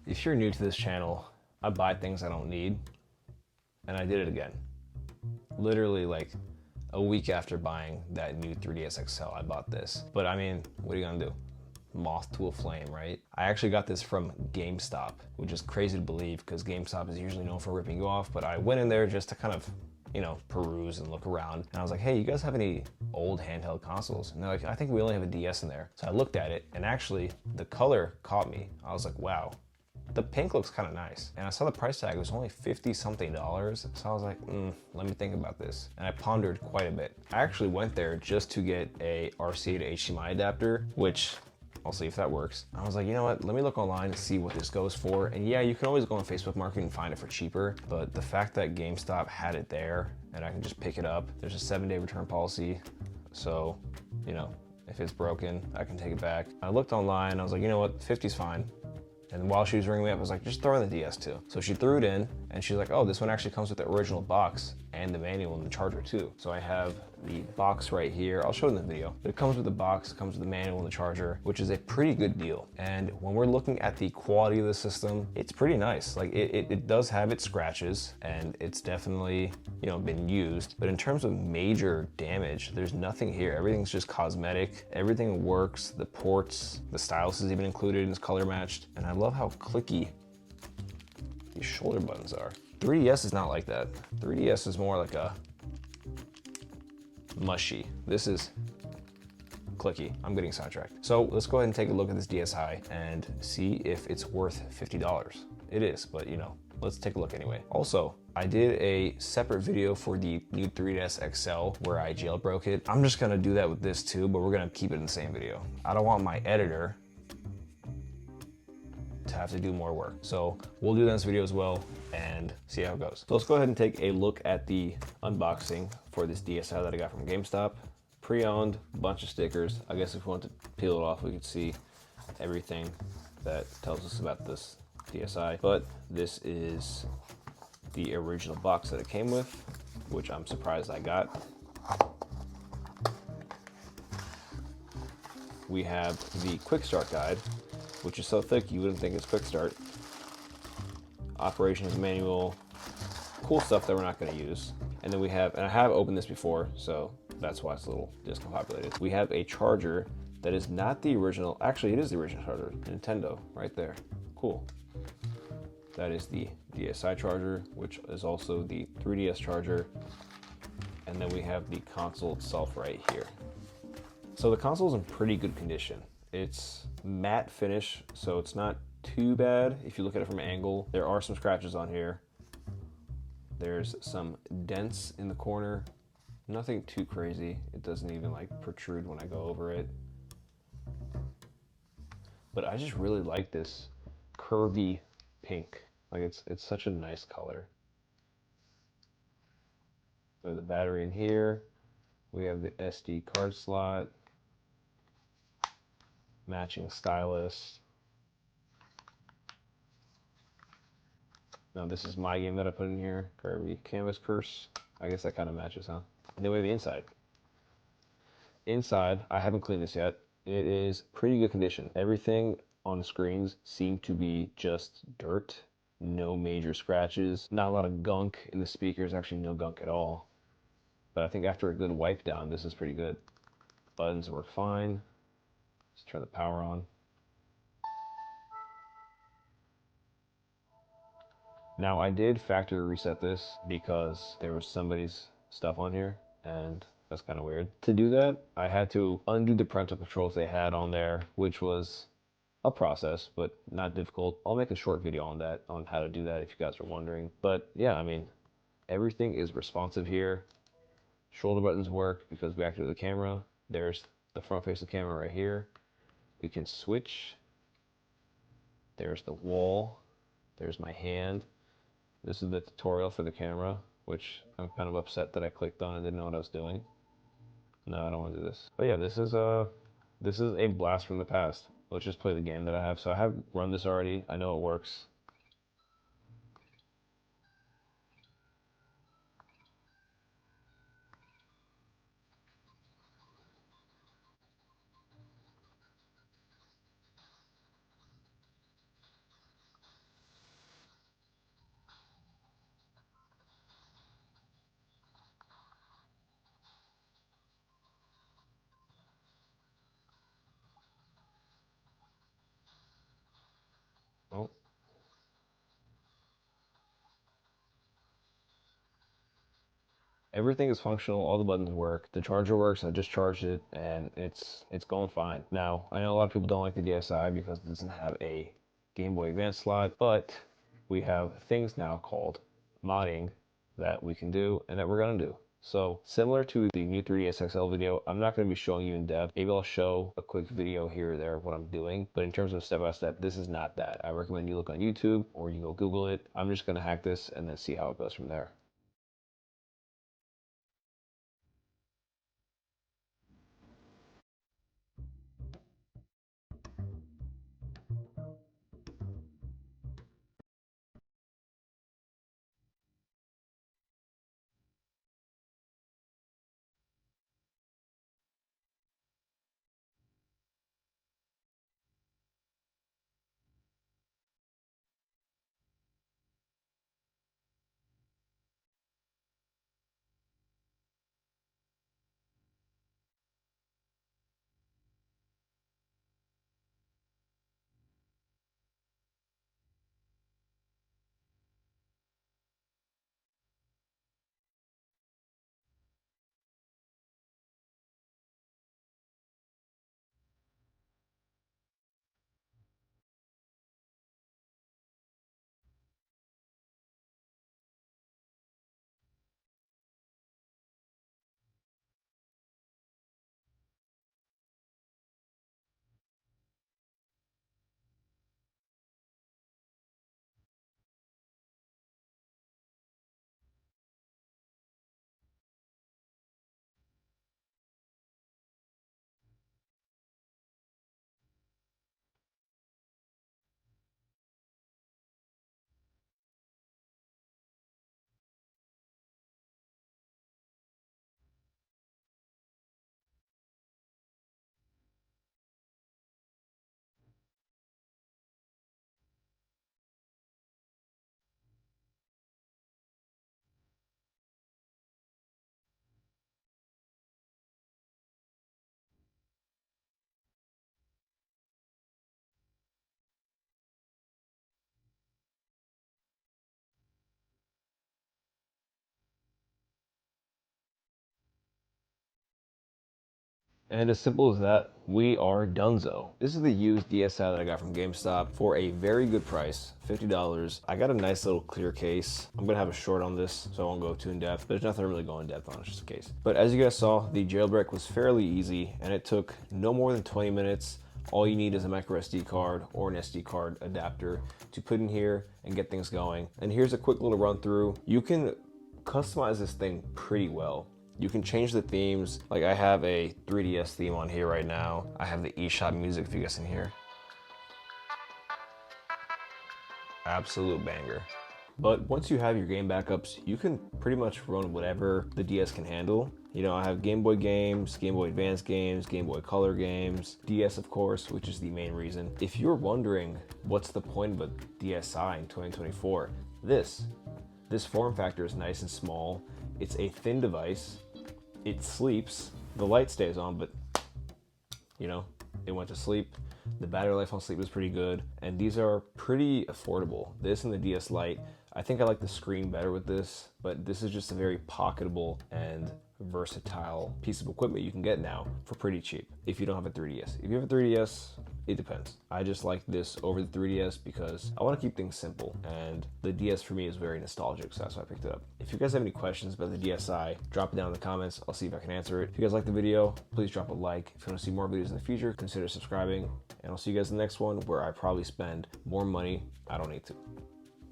If you're new to this channel, I buy things I don't need, and I did it again. Literally like a week after buying that new 3DS XL, I bought this. But I mean, what are you gonna do? Moth to a flame, right? I actually got this from GameStop, which is crazy to believe because GameStop is usually known for ripping you off, but I went in there just to kind of, you know, peruse and look around. And I was like, hey, you guys have any old handheld consoles? And they're like, I think we only have a DS in there. So I looked at it, and actually the color caught me. I was like, wow, the pink looks kind of nice. And I saw the price tag, it was only 50 something dollars. So I was like, let me think about this. And I pondered quite a bit. I actually went there just to get a RCA to HDMI adapter, which I'll see if that works. I was like, you know what? Let me look online and see what this goes for. And yeah, you can always go on Facebook Market and find it for cheaper. But the fact that GameStop had it there and I can just pick it up, there's a 7-day return policy. So, you know, if it's broken, I can take it back. I looked online, I was like, you know what? 50's fine. And while she was ringing me up, I was like, just throw in the DS too. So she threw it in, and she's like, oh, this one actually comes with the original box and the manual and the charger too. So I have the box right here. I'll show it in the video. But it comes with the box, it comes with the manual and the charger, which is a pretty good deal. And when we're looking at the quality of the system, it's pretty nice. Like it does have its scratches, and it's definitely, you know, been used. But in terms of major damage, there's nothing here. Everything's just cosmetic. Everything works. The ports, the stylus is even included and it's color matched. And I love how clicky these shoulder buttons are. 3DS is not like that. 3DS is more like a mushy. This is clicky. I'm getting sidetracked. So let's go ahead and take a look at this DSi and see if it's worth $50. It is, but you know, let's take a look anyway. Also, I did a separate video for the new 3DS XL where I jailbroke it. I'm just gonna do that with this too, but we're gonna keep it in the same video. I don't want my editor to have to do more work. So we'll do that in this video as well and see how it goes. So let's go ahead and take a look at the unboxing for this DSi that I got from GameStop. Pre-owned, bunch of stickers. I guess if we want to peel it off, we could see everything that tells us about this DSi. But this is the original box that it came with, which I'm surprised I got. We have the quick start guide, which is so thick you wouldn't think it's quick start. Operations manual, cool stuff that we're not going to use. And then we have, and I have opened this before, so that's why it's a little discombobulated. We have a charger that is not the original, actually it is the original charger, Nintendo, right there. Cool. That is the DSi charger, which is also the 3DS charger. And then we have the console itself right here. So the console is in pretty good condition. It's matte finish, so it's not too bad if you look at it from an angle. There are some scratches on here. There's some dents in the corner. Nothing too crazy. It doesn't even like protrude when I go over it. But I just really like this curvy pink. Like it's such a nice color. There's the battery in here. We have the SD card slot. Matching stylus. Now this is my game that I put in here, Kirby Canvas Curse. I guess that kind of matches, huh? And then we have the inside. Inside, I haven't cleaned this yet. It is pretty good condition. Everything on the screens seem to be just dirt. No major scratches. Not a lot of gunk in the speakers, actually no gunk at all. But I think after a good wipe down, this is pretty good. Buttons work fine. Let's turn the power on. Now I did factory reset this because there was somebody's stuff on here and that's kind of weird. To do that, I had to undo the parental controls they had on there, which was a process, but not difficult. I'll make a short video on that, on how to do that if you guys are wondering. But yeah, I mean, everything is responsive here. Shoulder buttons work because we activate the camera. There's the front face of the camera right here. We can switch. There's the wall. There's my hand. This is the tutorial for the camera, which I'm kind of upset that I clicked on and didn't know what I was doing. No, I don't want to do this. But yeah, this is a blast from the past. Let's just play the game that I have. So I have run this already. I know it works. Everything is functional, all the buttons work, the charger works, I just charged it, and it's going fine. Now, I know a lot of people don't like the DSi because it doesn't have a Game Boy Advance slot, but we have things now called modding that we can do and that we're gonna do. So similar to the new 3DS XL video, I'm not going to be showing you in depth. Maybe I'll show a quick video here or there of what I'm doing, but in terms of step by step, this is not that. I recommend you look on YouTube or you go Google it. I'm just going to hack this and then see how it goes from there. And as simple as that, we are donezo. This is the used DSi that I got from GameStop for a very good price, $50. I got a nice little clear case. I'm gonna have a short on this, so I won't go too in depth, but there's nothing to really go in depth on, it's just a case. But as you guys saw, the jailbreak was fairly easy and it took no more than 20 minutes. All you need is a micro SD card or an SD card adapter to put in here and get things going. And here's a quick little run through. You can customize this thing pretty well. You can change the themes. Like I have a 3DS theme on here right now. I have the eShop music if you guys can hear. Absolute banger. But once you have your game backups, you can pretty much run whatever the DS can handle. You know, I have Game Boy games, Game Boy Advance games, Game Boy Color games, DS of course, which is the main reason. If you're wondering what's the point of a DSi in 2024, this form factor is nice and small. It's a thin device. It sleeps. The light stays on, but you know, it went to sleep. The battery life on sleep is pretty good, and these are pretty affordable. This and the DS Lite, I think I like the screen better with this, but this is just a very pocketable and versatile piece of equipment you can get now for pretty cheap if you don't have a 3DS. If you have a 3DS, it depends. I just like this over the 3DS because I want to keep things simple, and the DS for me is very nostalgic, so that's why I picked it up. If you guys have any questions about the DSi, drop it down in the comments. I'll see if I can answer it. If you guys like the video, please drop a like. If you want to see more videos in the future, consider subscribing, and I'll see you guys in the next one where I probably spend more money I don't need to.